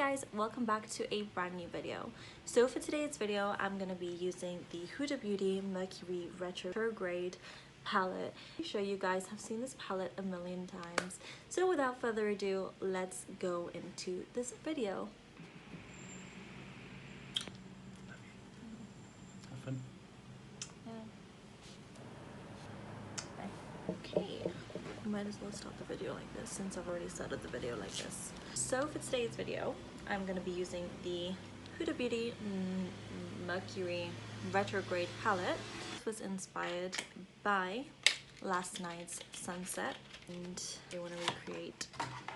guys, welcome back to a brand new video. So for today's video, I'm going to be using the Huda Beauty Mercury Retrograde palette. I'm sure you guys have seen this palette a million times. So without further ado, let's go into this video. Have fun. Okay, might as well start the video like this since I've already started the video like this. So for today's video, I'm going to be using the Huda Beauty Mercury Retrograde palette. This was inspired by last night's sunset and I want to recreate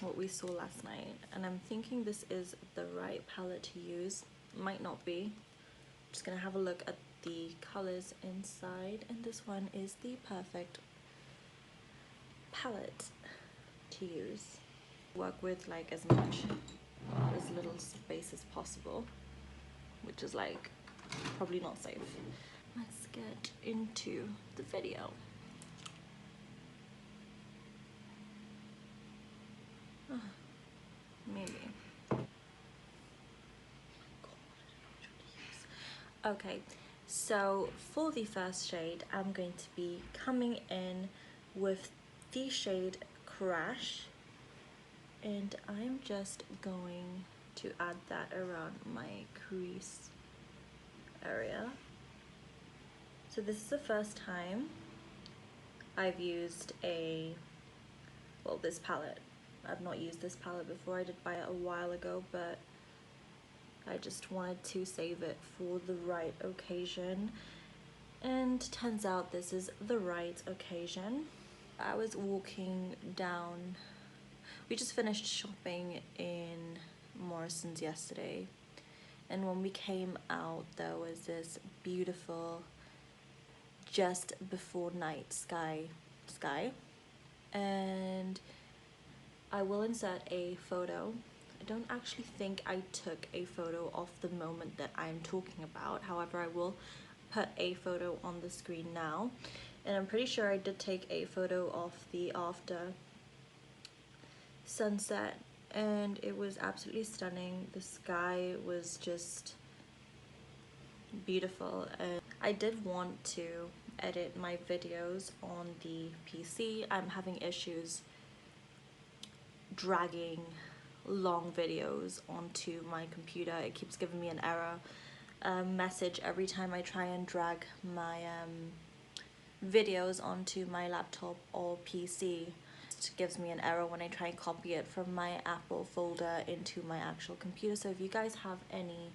what we saw last night, and I'm thinking this is the right palette to use. Might not be. I'm just going to have a look at the colors inside, and this one is the perfect palette to use. Work with like as much or as little space as possible, which is like probably not safe. Let's get into the video. Maybe. Okay, so for the first shade, I'm going to be coming in with the shade Crash, and I'm just going to add that around my crease area. So this is the first time I've used this palette. I've not used this palette before. I did buy it a while ago, but I just wanted to save it for the right occasion, and turns out this is the right occasion. I was walking down, we just finished shopping in Morrison's yesterday, and when we came out there was this beautiful just before night sky, and I will insert a photo. I don't actually think I took a photo of the moment that I'm talking about, however I will put a photo on the screen now, and I'm pretty sure I did take a photo of the after sunset, and it was absolutely stunning. The sky was just beautiful, and I did want to edit my videos on the PC. I'm having issues dragging long videos onto my computer. It keeps giving me an error message every time I try and drag my videos onto my laptop or PC. It gives me an error when I try and copy it from my Apple folder into my actual computer. So if you guys have any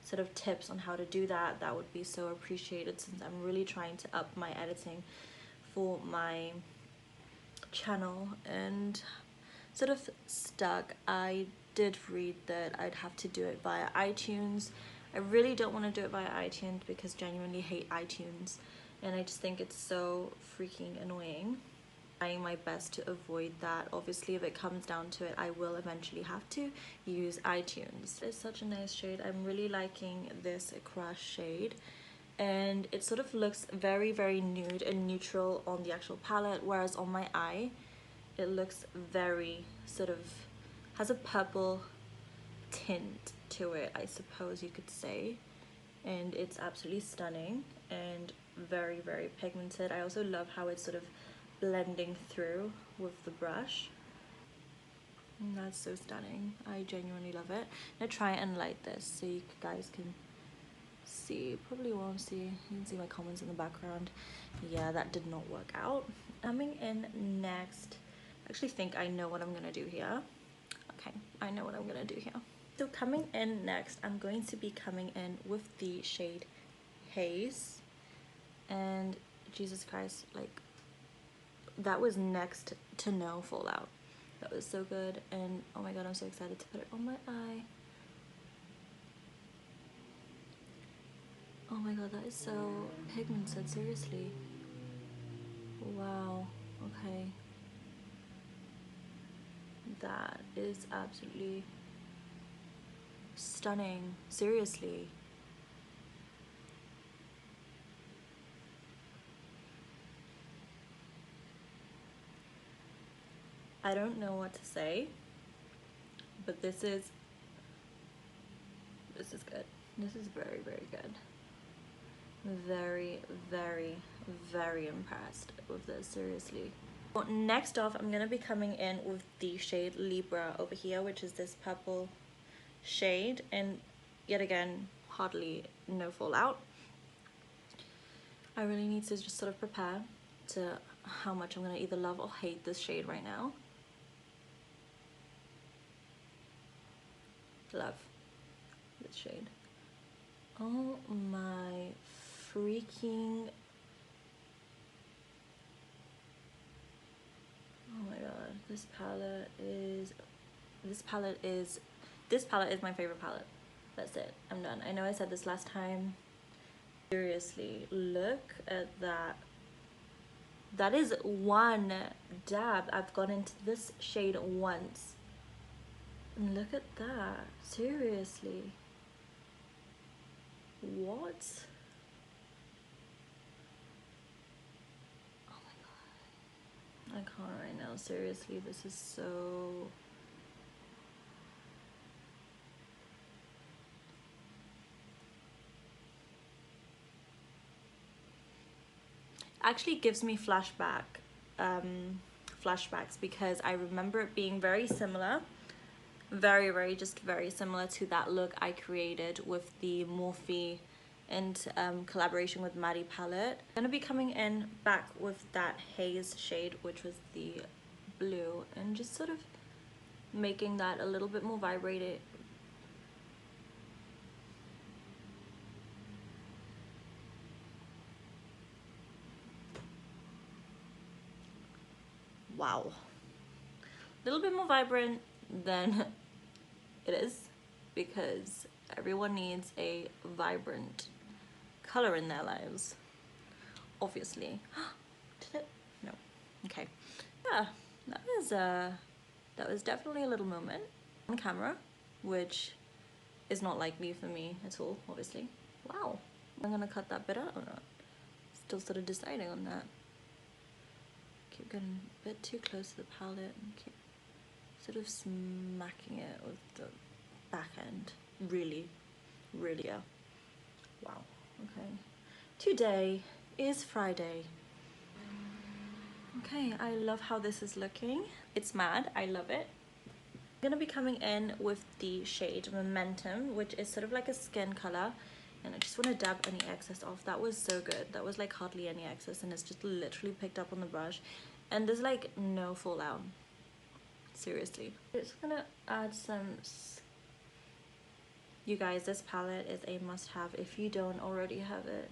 sort of tips on how to do that, that would be so appreciated, since I'm really trying to up my editing for my channel and sort of stuck. I did read that I'd have to do it via iTunes. I really don't want to do it via iTunes because I genuinely hate iTunes, and I just think it's so freaking annoying. I'm trying my best to avoid that. Obviously, if it comes down to it, I will eventually have to use iTunes. It's such a nice shade. I'm really liking this Crush shade, and it sort of looks very, very nude and neutral on the actual palette, whereas on my eye it looks very sort of, has a purple tint to it, I suppose you could say, and it's absolutely stunning and very, very pigmented. I also love how it's sort of blending through with the brush, and that's so stunning. I genuinely love it. I'm gonna try and light this so you guys can see. Probably won't see, you can see my comments in the background. Yeah, that did not work out. Coming in next, I actually think I know what I'm gonna do here. Okay, I know what I'm gonna do here. So coming in next, I'm going to be coming in with the shade Haze, and Jesus Christ, like, that was next to no fallout. That was so good, and oh my god, I'm so excited to put it on my eye. Oh my god, that is so pigmented, seriously. Wow, okay. That is absolutely stunning, seriously. I don't know what to say, but this is This is good. This is very, very good. Very, very, very impressed with this, seriously. Well, next off, I'm gonna be coming in with the shade Libra over here, which is this purple shade, and yet again, hardly no fallout. I really need to just sort of prepare to how much I'm gonna either love or hate this shade right now. Love this shade. Oh my freaking, oh my god, this palette is my favorite palette. That's it, I'm done. I know I said this last time. Seriously, look at that. That is one dab. I've gone into this shade once. And look at that. Seriously. What? Oh my god. I can't right now. Seriously, this is so... Actually gives me flashbacks because I remember it being very similar, very similar to that look I created with the Morphe and collaboration with Maddie palette. I'm gonna be coming in back with that haze shade, which was the blue, and just sort of making that a little bit more vibrated. Wow, a little bit more vibrant than it is, because everyone needs a vibrant color in their lives, obviously. Did it? No. Okay. Yeah, that was definitely a little moment on camera, which is not likely for me at all, obviously. Wow. I'm gonna cut that bit out or not. Still sort of deciding on that. Keep getting a bit too close to the palette and keep sort of smacking it with the back end. Really, yeah. Wow. Okay. Today is Friday. Okay, I love how this is looking. It's mad. I love it. I'm gonna be coming in with the shade Momentum, which is sort of like a skin color, and I just want to dab any excess off. That was so good. That was like hardly any excess, and it's just literally picked up on the brush, and there's like no fallout. Seriously. Just gonna add some... You guys, this palette is a must-have if you don't already have it.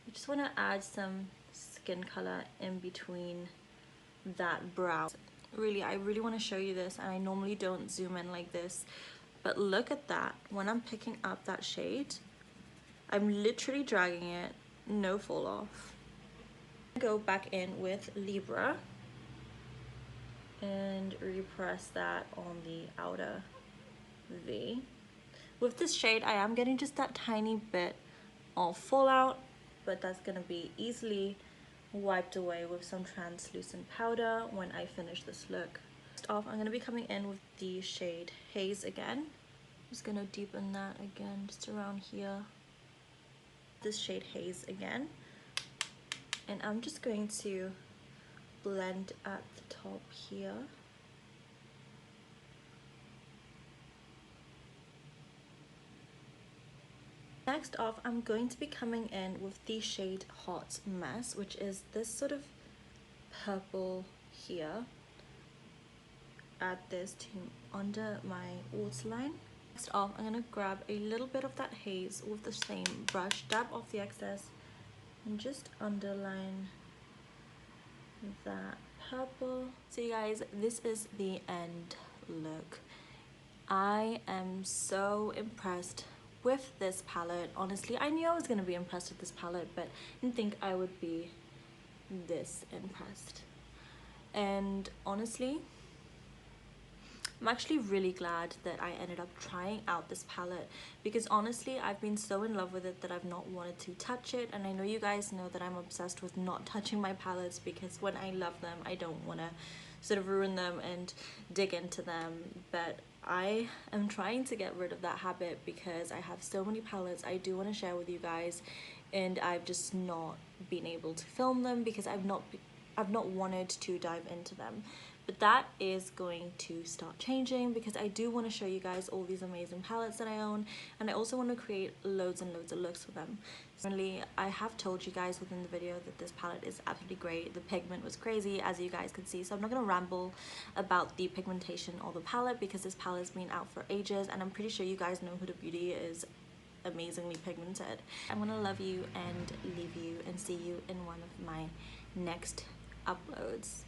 I just want to add some skin color in between that brow. Really, I really want to show you this, and I normally don't zoom in like this, but look at that. When I'm picking up that shade, I'm literally dragging it, no fall off. Go back in with Libra and repress that on the outer V. With this shade, I am getting just that tiny bit of fallout, but that's gonna be easily wiped away with some translucent powder when I finish this look. First off, I'm gonna be coming in with the shade Haze again. Just gonna deepen that again, just around here. This shade Haze again. And I'm just going to blend at the top here. Next off, I'm going to be coming in with the shade Hot Mess, which is this sort of purple here. Add this to under my waterline. Next off, I'm going to grab a little bit of that haze with the same brush, dab off the excess, and just underline that purple. So you guys, this is the end look. I am so impressed with this palette. Honestly, I knew I was gonna be impressed with this palette, but I didn't think I would be this impressed. And honestly, I'm actually really glad that I ended up trying out this palette, because honestly, I've been so in love with it that I've not wanted to touch it. And I know you guys know that I'm obsessed with not touching my palettes, because when I love them, I don't want to sort of ruin them and dig into them. But I am trying to get rid of that habit because I have so many palettes I do want to share with you guys, and I've just not been able to film them because I've not wanted to dive into them. But that is going to start changing because I do want to show you guys all these amazing palettes that I own, and I also want to create loads and loads of looks for them. Currently, I have told you guys within the video that this palette is absolutely great. The pigment was crazy, as you guys could see, so I'm not going to ramble about the pigmentation or the palette because this palette's been out for ages, and I'm pretty sure you guys know Huda Beauty is amazingly pigmented. I'm gonna love you and leave you and see you in one of my next uploads.